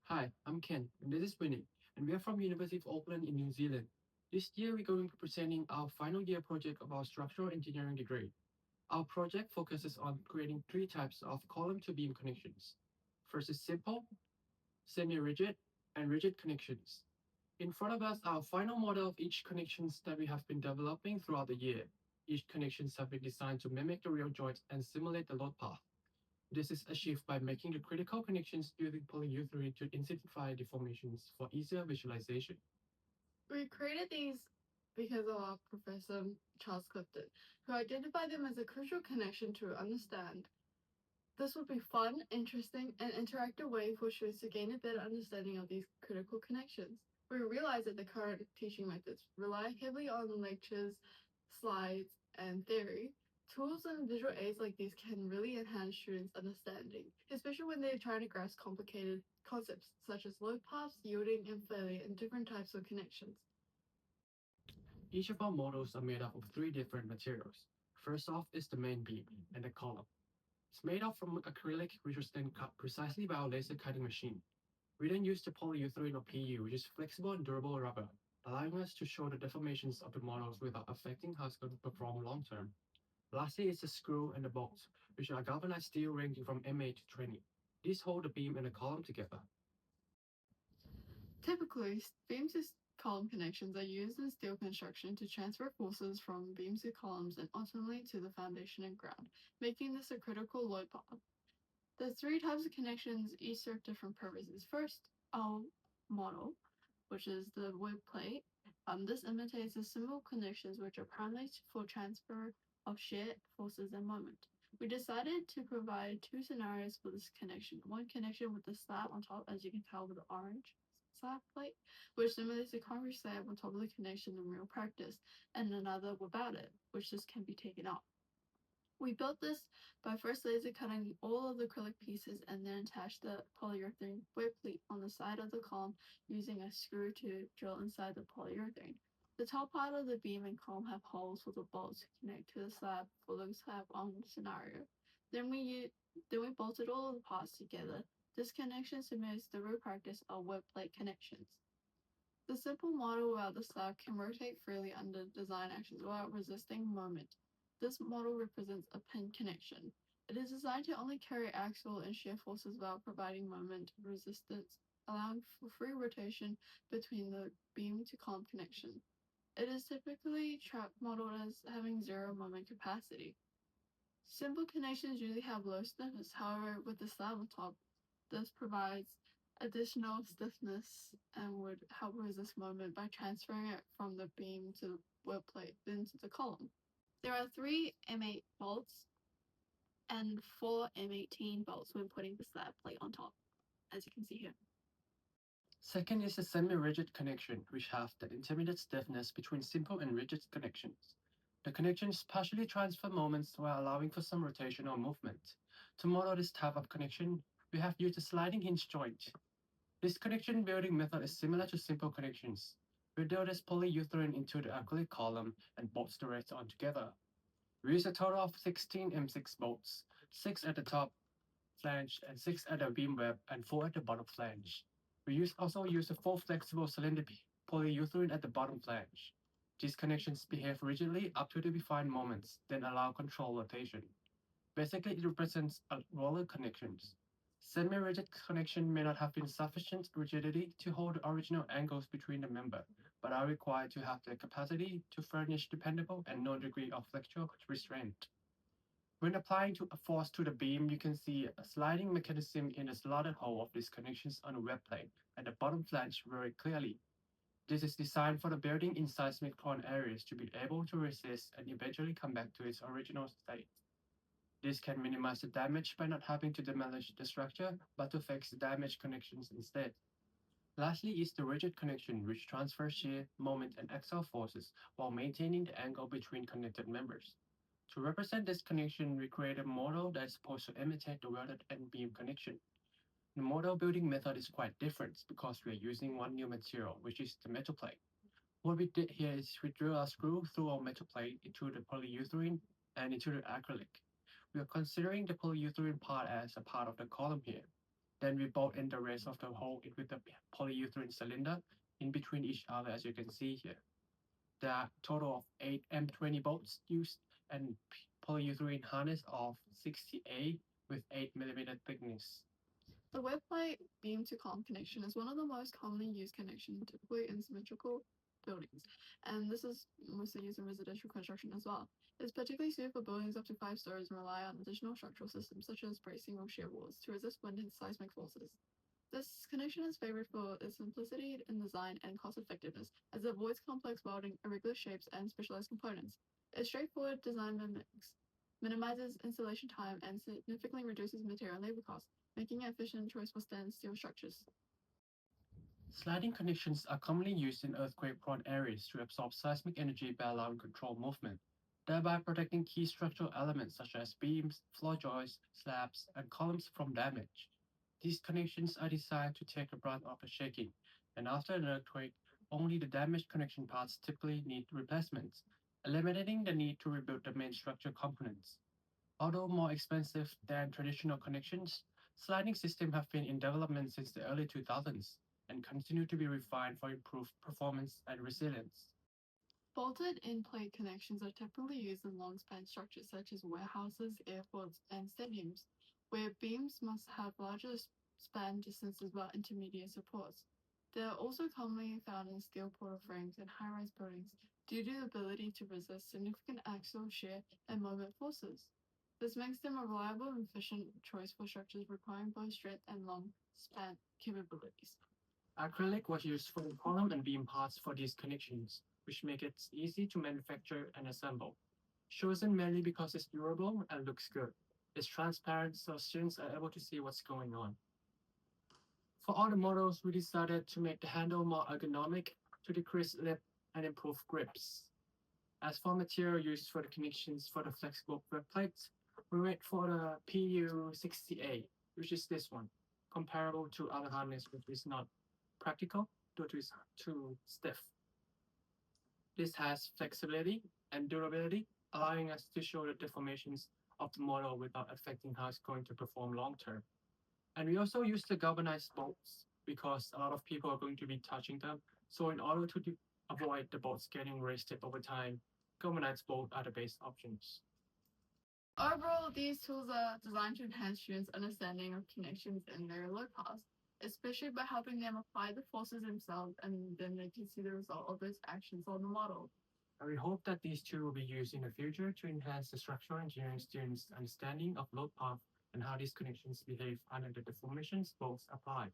Hi, I'm Ken, and this is Winnie, and we are from University of Auckland in New Zealand. This year, we're going to be presenting our final year project of our structural engineering degree. Our project focuses on creating three types of column-to-beam connections. First is simple, semi-rigid, and rigid connections. In front of us, our final model of each connections that we have been developing throughout the year. Each connections have been designed to mimic the real joint and simulate the load path. This is achieved by making the critical connections using polyurethane to intensify deformations for easier visualization. We created these because of our professor, Charles Clifton, who identified them as a crucial connection to understand. This would be fun, interesting, and interactive way for students to gain a better understanding of these critical connections. We realize that the current teaching methods rely heavily on lectures, slides, and theory. Tools and visual aids like these can really enhance students' understanding, especially when they're trying to grasp complicated concepts such as load paths, yielding, and failure, and different types of connections. Each of our models are made up of three different materials. First off is the main beam and the column. It's made up from acrylic which was then cut precisely by our laser cutting machine. We then use the polyurethane or PU, which is flexible and durable rubber, allowing us to show the deformations of the models without affecting how it's going to perform long term. Lastly is the screw and the bolts, which are galvanized steel ranging from MA to 20. These hold the beam and the column together. Typically, beam to column connections are used in steel construction to transfer forces from beams to columns and ultimately to the foundation and ground, making this a critical load path. The three types of connections each serve different purposes. First, our model, which is the wood plate. This imitates the simple connections which are primarily for transfer of shear forces and moment. We decided to provide two scenarios for this connection. One connection with the slab on top, as you can tell with the orange slab plate, which simulates the concrete slab on top of the connection in real practice, and another without it, which just can be taken off. We built this by first laser cutting all of the acrylic pieces and then attached the polyurethane web pleat on the side of the column using a screw to drill inside the polyurethane. The top part of the beam and column have holes for the bolts to connect to the slab for the slab on scenario. Then we bolted all of the parts together. This connection simulates the real practice of web plate connections. The simple model without the slab can rotate freely under design actions without resisting moment. This model represents a pin connection. It is designed to only carry axial and shear forces without providing moment resistance, allowing for free rotation between the beam to column connection. It is typically modeled as having zero moment capacity. Simple connections usually have low stiffness. However, with the slab on top, this provides additional stiffness and would help resist moment by transferring it from the beam to the wood plate into the column. There are three M8 bolts and four M18 bolts when putting the slab plate on top, as you can see here. Second is the semi-rigid connection, which have the intermediate stiffness between simple and rigid connections. The connections partially transfer moments while allowing for some rotation or movement. To model this type of connection, we have used a sliding hinge joint. This connection building method is similar to simple connections. We drill this polyurethane into the acrylic column and bolts the rest on together. We use a total of 16 M6 bolts, 6 at the top flange and 6 at the beam web and 4 at the bottom flange. Also use a 4 flexible cylinder polyurethane at the bottom flange. These connections behave rigidly up to the defined moments, then allow control rotation. Basically, it represents a roller connections. Semi-rigid connection may not have been sufficient rigidity to hold the original angles between the member, but are required to have the capacity to furnish dependable and no degree of flexural restraint. When applying a force to the beam, you can see a sliding mechanism in the slotted hole of these connections on the web plate at the bottom flange very clearly. This is designed for the building in seismic prone areas to be able to resist and eventually come back to its original state. This can minimize the damage by not having to demolish the structure, but to fix the damaged connections instead. Lastly is the rigid connection, which transfers shear, moment, and axial forces while maintaining the angle between connected members. To represent this connection, we create a model that is supposed to imitate the welded end beam connection. The model building method is quite different because we are using one new material, which is the metal plate. What we did here is we drill a screw through our metal plate into the polyurethane and into the acrylic. We are considering the polyurethane part as a part of the column here. Then we bolt in the rest of the hole with the polyurethane cylinder in between each other, as you can see here. There are a total of 8 M20 bolts used and polyurethane harness of 60A with 8 mm thickness. The web plate beam to column connection is one of the most commonly used connections, typically in symmetrical buildings, and this is mostly used in residential construction as well. It's particularly suited for buildings up to 5 stories and rely on additional structural systems such as bracing or shear walls to resist wind and seismic forces. This connection is favored for its simplicity in design and cost effectiveness, as it avoids complex welding, irregular shapes, and specialized components. Its straightforward design minimizes installation time and significantly reduces material and labor costs, making an efficient choice for standard steel structures. Sliding connections are commonly used in earthquake-prone areas to absorb seismic energy by allowing controlled movement, thereby protecting key structural elements such as beams, floor joists, slabs, and columns from damage. These connections are designed to take the brunt of the shaking, and after an earthquake, only the damaged connection parts typically need replacements, eliminating the need to rebuild the main structure components. Although more expensive than traditional connections, sliding systems have been in development since the early 2000s and continue to be refined for improved performance and resilience. Bolted in plate connections are typically used in long span structures such as warehouses, airports, and stadiums, where beams must have larger span distances but intermediate supports. They are also commonly found in steel portal frames in high rise buildings due to the ability to resist significant axial shear and moment forces. This makes them a reliable and efficient choice for structures requiring both strength and long span capabilities. Acrylic was used for the column and beam parts for these connections, which make it easy to manufacture and assemble. Chosen mainly because it's durable and looks good. It's transparent so students are able to see what's going on. For all the models, we decided to make the handle more ergonomic to decrease lip and improve grips. As for material used for the connections for the flexible web plates, we went for the PU60A, which is this one, comparable to other harness which is not practical due to it's too stiff. This has flexibility and durability, allowing us to show the deformations of the model without affecting how it's going to perform long term. And we also use the galvanized bolts because a lot of people are going to be touching them. So in order to avoid the bolts getting wasted over time, galvanized bolts are the best options. Overall, these tools are designed to enhance students' understanding of connections in their load paths, especially by helping them apply the forces themselves and then they can see the result of those actions on the model. And we hope that these two will be used in the future to enhance the structural engineering students' understanding of load path and how these connections behave under the deformations bolts apply.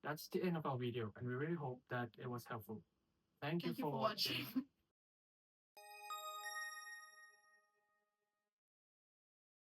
That's the end of our video, and we really hope that it was helpful. Thank you Thank you for for watching. watching.